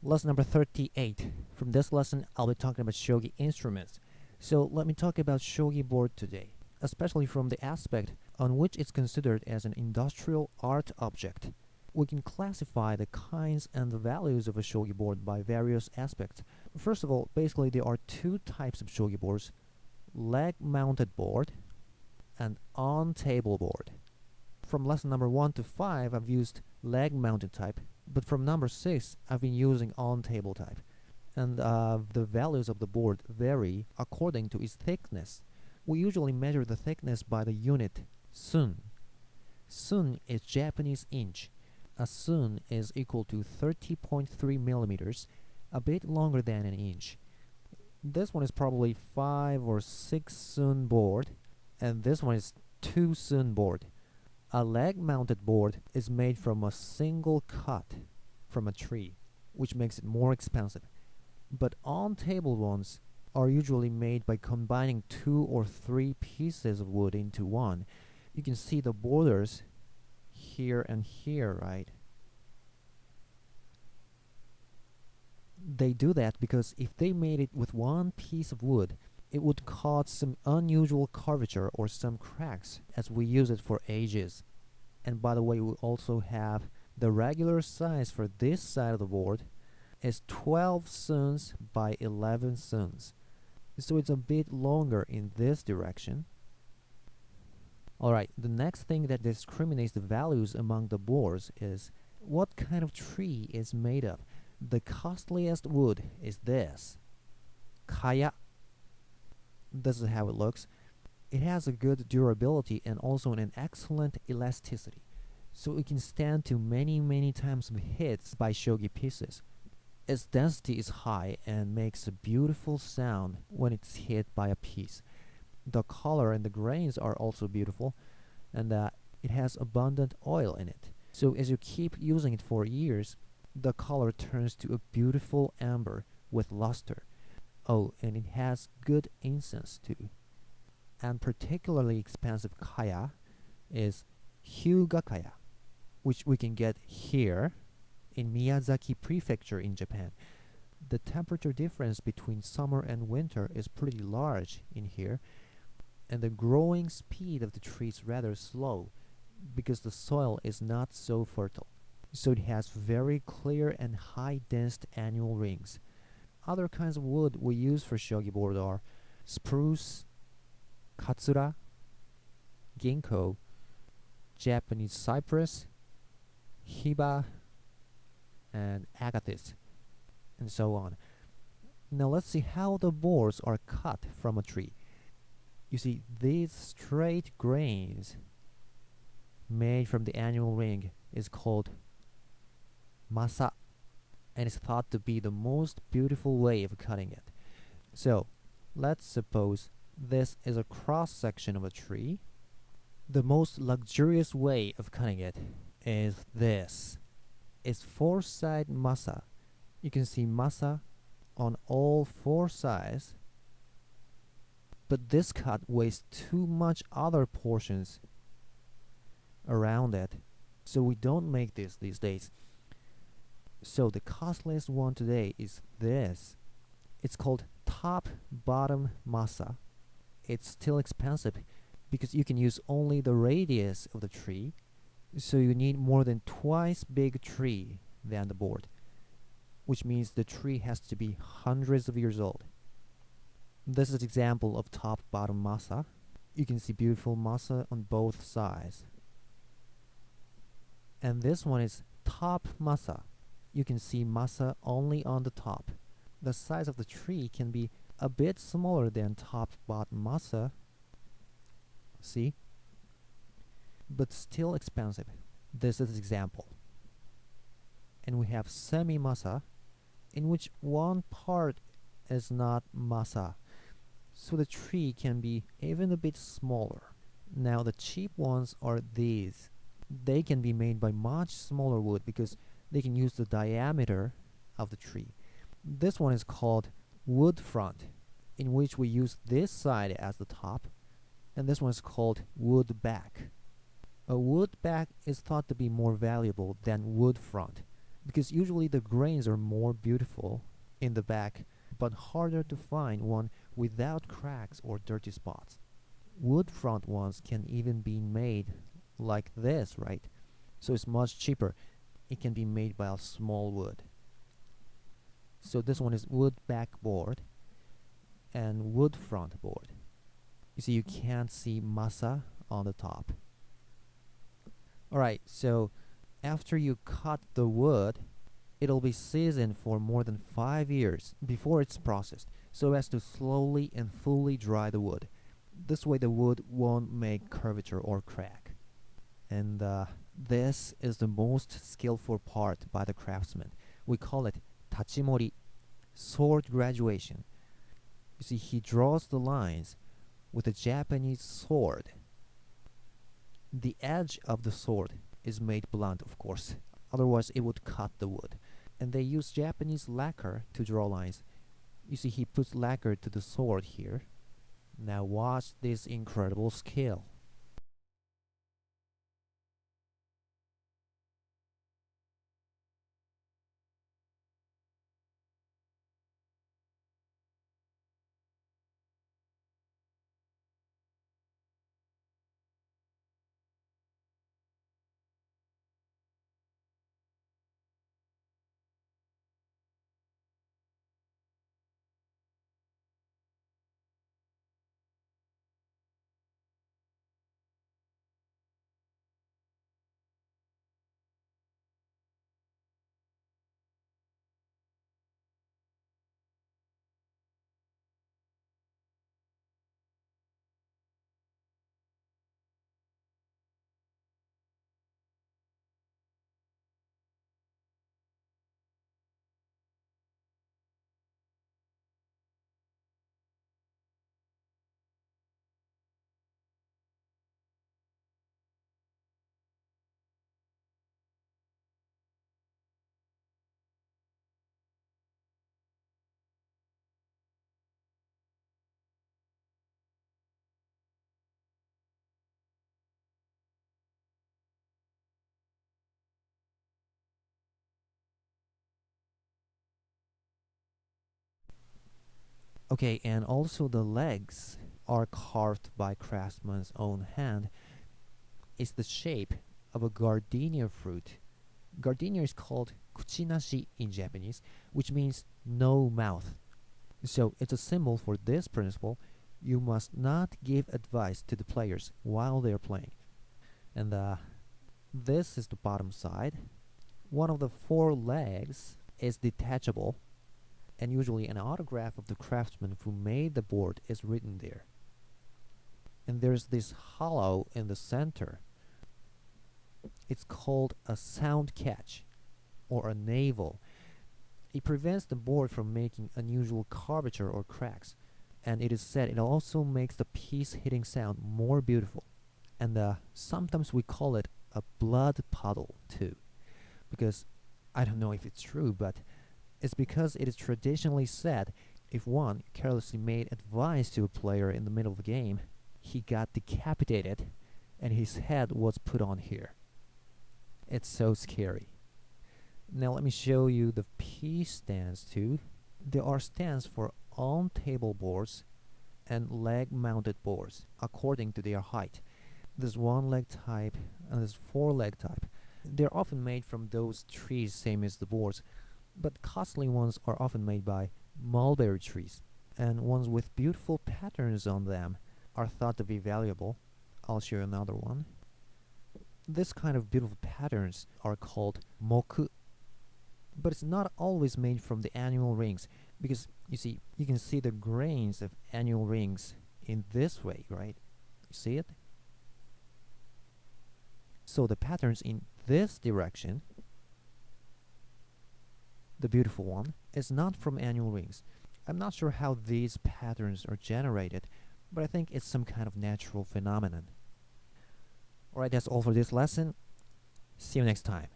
Lesson number 38. From this lesson, I'll be talking about shogi instruments. So let me talk about shogi board today, especially from the aspect on which it's considered as an industrial art object. We can classify the kinds and the values of a shogi board by various aspects. First of all, basically there are two types of shogi boards: leg-mounted board and on-table board. From lesson number 1 to 5, I've used leg-mounted type, but from number 6, I've been using on-table type. And the values of the board vary according to its thickness. We usually measure the thickness by the unit sun. Sun is Japanese inch. A sun is equal to 30.3 millimeters, a bit longer than an inch. This one is probably 5 or 6 sun board, and this one is 2 sun board. A leg-mounted board is made from a single cut from a tree, which makes it more expensive. But on-table ones are usually made by combining 2 or 3 pieces of wood into one. You can see the borders here and here, right? They do that because if they made it with one piece of wood, it would cause some unusual curvature or some cracks, as we use it for ages. And by the way, we also have the regular size for this side of the board is 12 suns by 11 suns. So it's a bit longer in this direction. Alright, the next thing that discriminates the values among the boards is what kind of tree is made of. The costliest wood is this, kaya. This is how it looks. It has a good durability and also an excellent elasticity, so it can stand to many times of hits by shogi pieces. Its density is high and makes a beautiful sound when it's hit by a piece. The color and the grains are also beautiful, and it has abundant oil in it. So as you keep using it for years, the color turns to a beautiful amber with luster. Oh, and it has good incense too. And particularly expensive kaya is Hyuga kaya, which we can get here in Miyazaki Prefecture in Japan. The temperature difference between summer and winter is pretty large in here, and the growing speed of the tree is rather slow because the soil is not so fertile. So it has very clear and high-dense annual rings. Other kinds of wood we use for shogi board are spruce, katsura, ginkgo, Japanese cypress, hiba, and agathis, and so on. Now let's see how the boards are cut from a tree. You see, these straight grains made from the annual ring is called Masa, and is thought to be the most beautiful way of cutting it. So, let's suppose this is a cross-section of a tree. The most luxurious way of cutting it is this. It's 4-side masa. You can see masa on all 4 sides, but this cut wastes too much other portions around it, so we don't make this these days. So the costliest one today is this. It's called top-bottom masa. It's still expensive because you can use only the radius of the tree, so you need more than twice big tree than the board, which means the tree has to be hundreds of years old. This is an example of top-bottom masa. You can see beautiful masa on both sides. And this one is top masa. You can see masa only on the top. The size of the tree can be a bit smaller than top-bottom masa, see? But still expensive. This is an example. And we have semi-masa, in which one part is not masa, so the tree can be even a bit smaller. Now the cheap ones are these. They can be made by much smaller wood because they can use the diameter of the tree. This one is called wood front, in which we use this side as the top, and this one is called wood back. A wood back is thought to be more valuable than wood front because usually the grains are more beautiful in the back, but harder to find one without cracks or dirty spots. Wood front ones can even be made like this, right? So it's much cheaper. It can be made by a small wood. So this one is wood backboard and wood front board. You see, you can't see Masa on the top. Alright, so after you cut the wood, it'll be seasoned for more than 5 years before it's processed, so as to slowly and fully dry the wood. This way the wood won't make curvature or crack. And this is the most skillful part by the craftsman. We call it Tachi-mori, sword graduation. You see, he draws the lines with a Japanese sword. The edge of the sword is made blunt, of course, otherwise it would cut the wood. And they use Japanese lacquer to draw lines. You see, he puts lacquer to the sword here. Now watch this incredible skill. Okay, and also the legs are carved by craftsman's own hand. It's the shape of a gardenia fruit. Gardenia is called kuchinashi in Japanese, which means no mouth. So it's a symbol for this principle. You must not give advice to the players while they're playing. And this is the bottom side. One of the 4 legs is detachable, and usually an autograph of the craftsman who made the board is written there. And there's this hollow in the center. It's called a sound catch or a navel. It prevents the board from making unusual curvature or cracks, and it is said it also makes the piece hitting sound more beautiful. And sometimes we call it a blood puddle too, because I don't know if it's true, but it's because it is traditionally said if one carelessly made advice to a player in the middle of the game, he got decapitated and his head was put on here. It's so scary. Now let me show you the piece stands too. There are stands for on-table boards and leg-mounted boards according to their height. There's 1-leg type and there's 4-leg type. They're often made from those trees same as the boards, but costly ones are often made by mulberry trees, and ones with beautiful patterns on them are thought to be valuable. I'll show you another one. This kind of beautiful patterns are called moku, but it's not always made from the annual rings, because you see, you can see the grains of annual rings in this way, right? You see it? So the patterns in this direction, the beautiful one, is not from annual rings. I'm not sure how these patterns are generated, but I think it's some kind of natural phenomenon. Alright, that's all for this lesson. See you next time.